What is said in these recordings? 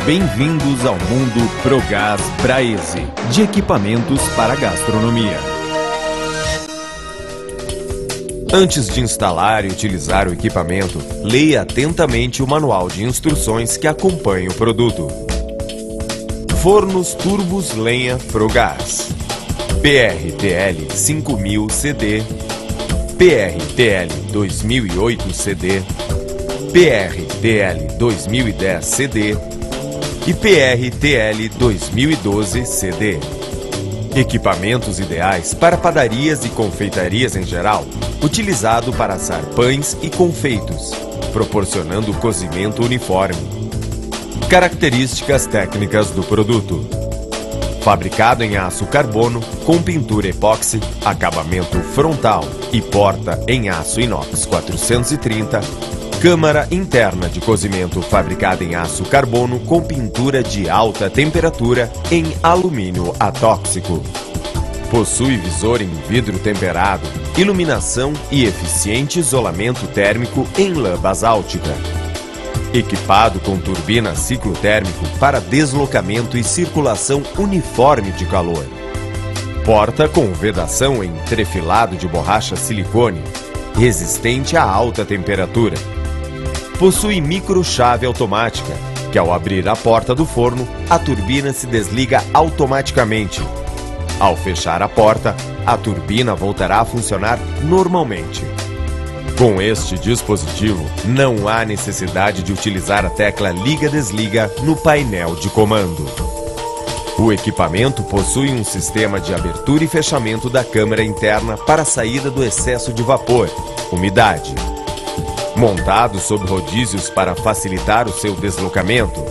Bem-vindos ao mundo Progás Braese, de equipamentos para gastronomia. Antes de instalar e utilizar o equipamento, leia atentamente o manual de instruções que acompanha o produto. Fornos turbos lenha Progás, PRTL 5000 CD, PRTL 2008 CD, PRTL 2010 CD e PRTL 2012 CD. Equipamentos ideais para padarias e confeitarias em geral, utilizado para assar pães e confeitos, proporcionando cozimento uniforme. Características técnicas do produto: fabricado em aço carbono com pintura epóxi, acabamento frontal e porta em aço inox 430, câmara interna de cozimento fabricada em aço carbono com pintura de alta temperatura em alumínio atóxico. Possui visor em vidro temperado, iluminação e eficiente isolamento térmico em lã basáltica. Equipado com turbina ciclo térmico para deslocamento e circulação uniforme de calor. Porta com vedação em trefilado de borracha silicone, resistente a alta temperatura. Possui microchave automática, que ao abrir a porta do forno, a turbina se desliga automaticamente. Ao fechar a porta, a turbina voltará a funcionar normalmente. Com este dispositivo, não há necessidade de utilizar a tecla liga-desliga no painel de comando. O equipamento possui um sistema de abertura e fechamento da câmara interna para a saída do excesso de vapor, umidade. Montado sob rodízios para facilitar o seu deslocamento.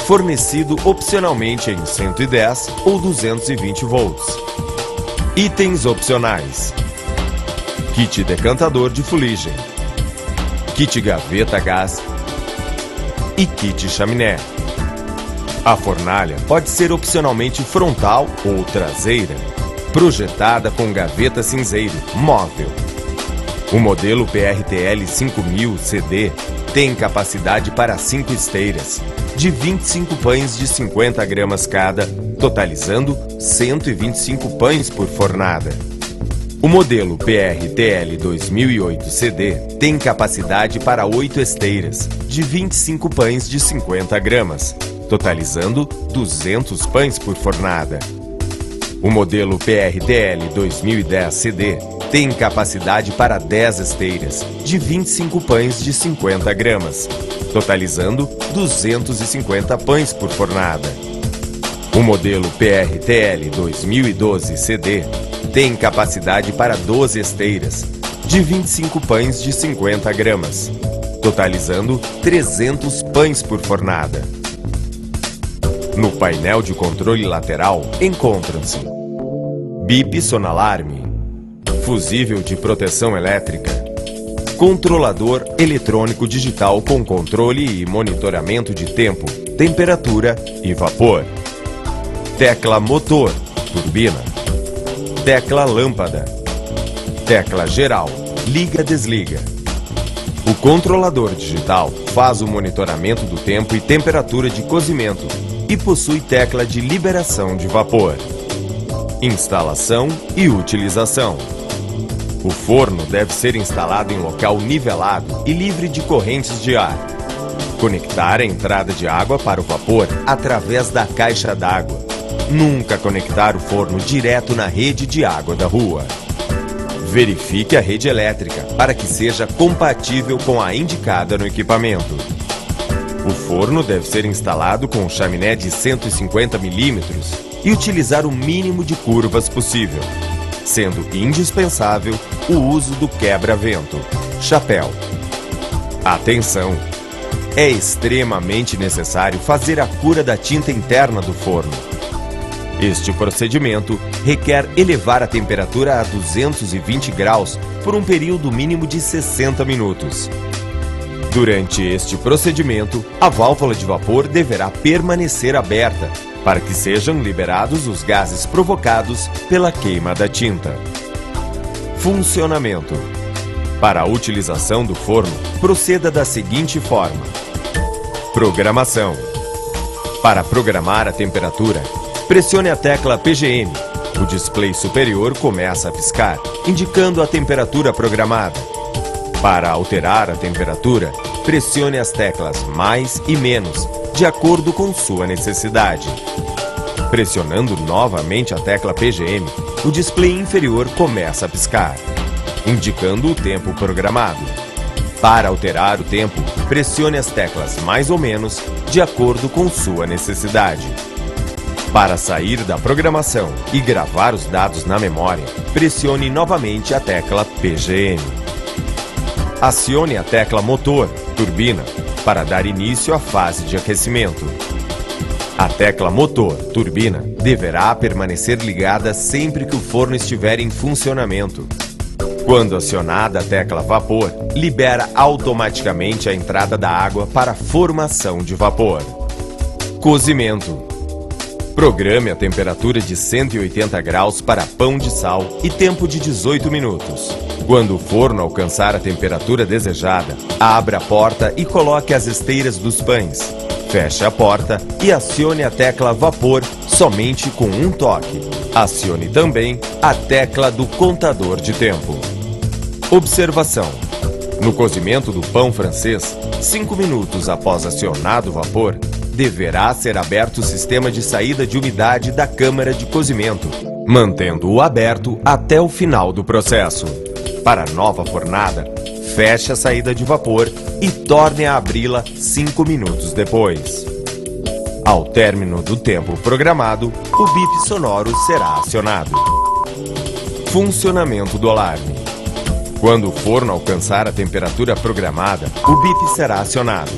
Fornecido opcionalmente em 110 ou 220 volts. Itens opcionais: kit decantador de fuligem, kit gaveta gás e kit chaminé. A fornalha pode ser opcionalmente frontal ou traseira, projetada com gaveta cinzeiro móvel. O modelo PRTL 5000 CD tem capacidade para 5 esteiras, de 25 pães de 50 gramas cada, totalizando 125 pães por fornada. O modelo PRTL 2008 CD tem capacidade para 8 esteiras, de 25 pães de 50 gramas, totalizando 200 pães por fornada. O modelo PRTL 2010 CD tem capacidade para 10 esteiras, de 25 pães de 50 gramas, totalizando 250 pães por fornada. O modelo PRTL 2012 CD tem capacidade para 12 esteiras, de 25 pães de 50 gramas, totalizando 300 pães por fornada. No painel de controle lateral encontram-se bip sonalarme, fusível de proteção elétrica, controlador eletrônico digital com controle e monitoramento de tempo, temperatura e vapor, tecla motor, turbina, tecla lâmpada, tecla geral, liga-desliga. O controlador digital faz o monitoramento do tempo e temperatura de cozimento e possui tecla de liberação de vapor. Instalação e utilização. O forno deve ser instalado em local nivelado e livre de correntes de ar. Conectar a entrada de água para o vapor através da caixa d'água. Nunca conectar o forno direto na rede de água da rua. Verifique a rede elétrica para que seja compatível com a indicada no equipamento. O forno deve ser instalado com chaminé de 150 mm e utilizar o mínimo de curvas possível, sendo indispensável o uso do quebra-vento, chapéu. Atenção! É extremamente necessário fazer a cura da tinta interna do forno. Este procedimento requer elevar a temperatura a 220 graus por um período mínimo de 60 minutos. Durante este procedimento, a válvula de vapor deverá permanecer aberta para que sejam liberados os gases provocados pela queima da tinta. Funcionamento. Para a utilização do forno, proceda da seguinte forma: programação. Para programar a temperatura, pressione a tecla PGM. O display superior começa a piscar, indicando a temperatura programada. Para alterar a temperatura, pressione as teclas mais e menos, de acordo com sua necessidade. Pressionando novamente a tecla PGM, o display inferior começa a piscar, indicando o tempo programado. Para alterar o tempo, pressione as teclas mais ou menos, de acordo com sua necessidade. Para sair da programação e gravar os dados na memória, pressione novamente a tecla PGM. Acione a tecla motor, turbina, para dar início à fase de aquecimento. A tecla motor, turbina, deverá permanecer ligada sempre que o forno estiver em funcionamento. Quando acionada a tecla vapor, libera automaticamente a entrada da água para a formação de vapor. Cozimento. Programe a temperatura de 180 graus para pão de sal e tempo de 18 minutos. Quando o forno alcançar a temperatura desejada, abra a porta e coloque as esteiras dos pães. Feche a porta e acione a tecla vapor somente com um toque. Acione também a tecla do contador de tempo. Observação: no cozimento do pão francês, 5 minutos após acionado o vapor, deverá ser aberto o sistema de saída de umidade da câmara de cozimento, mantendo-o aberto até o final do processo. Para a nova fornada, feche a saída de vapor e torne a abri-la 5 minutos depois. Ao término do tempo programado, o bip sonoro será acionado. Funcionamento do alarme. Quando o forno alcançar a temperatura programada, o bip será acionado.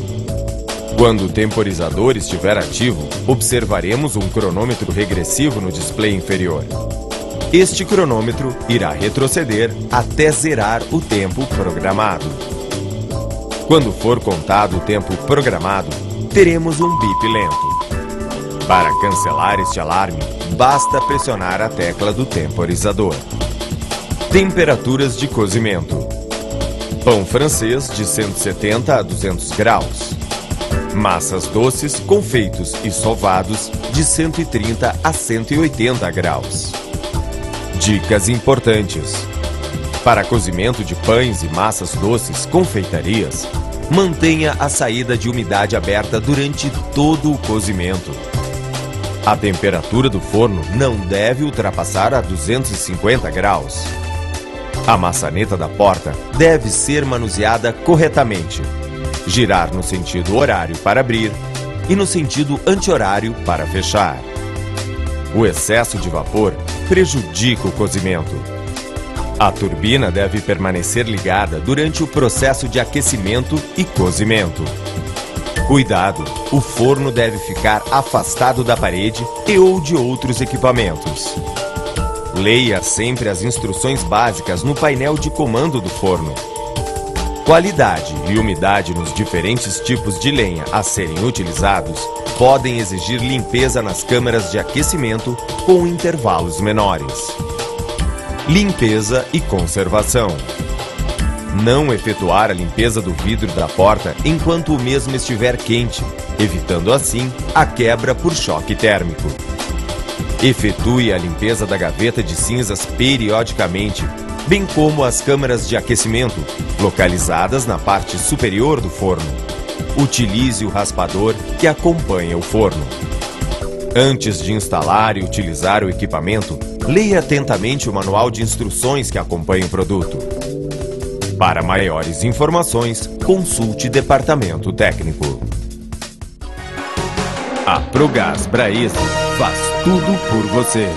Quando o temporizador estiver ativo, observaremos um cronômetro regressivo no display inferior. Este cronômetro irá retroceder até zerar o tempo programado. Quando for contado o tempo programado, teremos um bip lento. Para cancelar este alarme, basta pressionar a tecla do temporizador. Temperaturas de cozimento. Pão francês de 170 a 200 graus. Massas doces, confeitos e sovados de 130 a 180 graus. Dicas importantes. Para cozimento de pães e massas doces, confeitarias, mantenha a saída de umidade aberta durante todo o cozimento. A temperatura do forno não deve ultrapassar a 250 graus. A maçaneta da porta deve ser manuseada corretamente. Girar no sentido horário para abrir e no sentido anti-horário para fechar. O excesso de vapor prejudica o cozimento. A turbina deve permanecer ligada durante o processo de aquecimento e cozimento. Cuidado! O forno deve ficar afastado da parede e ou de outros equipamentos. Leia sempre as instruções básicas no painel de comando do forno. Qualidade e umidade nos diferentes tipos de lenha a serem utilizados podem exigir limpeza nas câmaras de aquecimento com intervalos menores. Limpeza e conservação. Não efetuar a limpeza do vidro da porta enquanto o mesmo estiver quente, evitando assim a quebra por choque térmico. Efetue a limpeza da gaveta de cinzas periodicamente, bem como as câmaras de aquecimento, localizadas na parte superior do forno. Utilize o raspador que acompanha o forno. Antes de instalar e utilizar o equipamento, leia atentamente o manual de instruções que acompanha o produto. Para maiores informações, consulte Departamento Técnico. A Progás Braese faz tudo por você.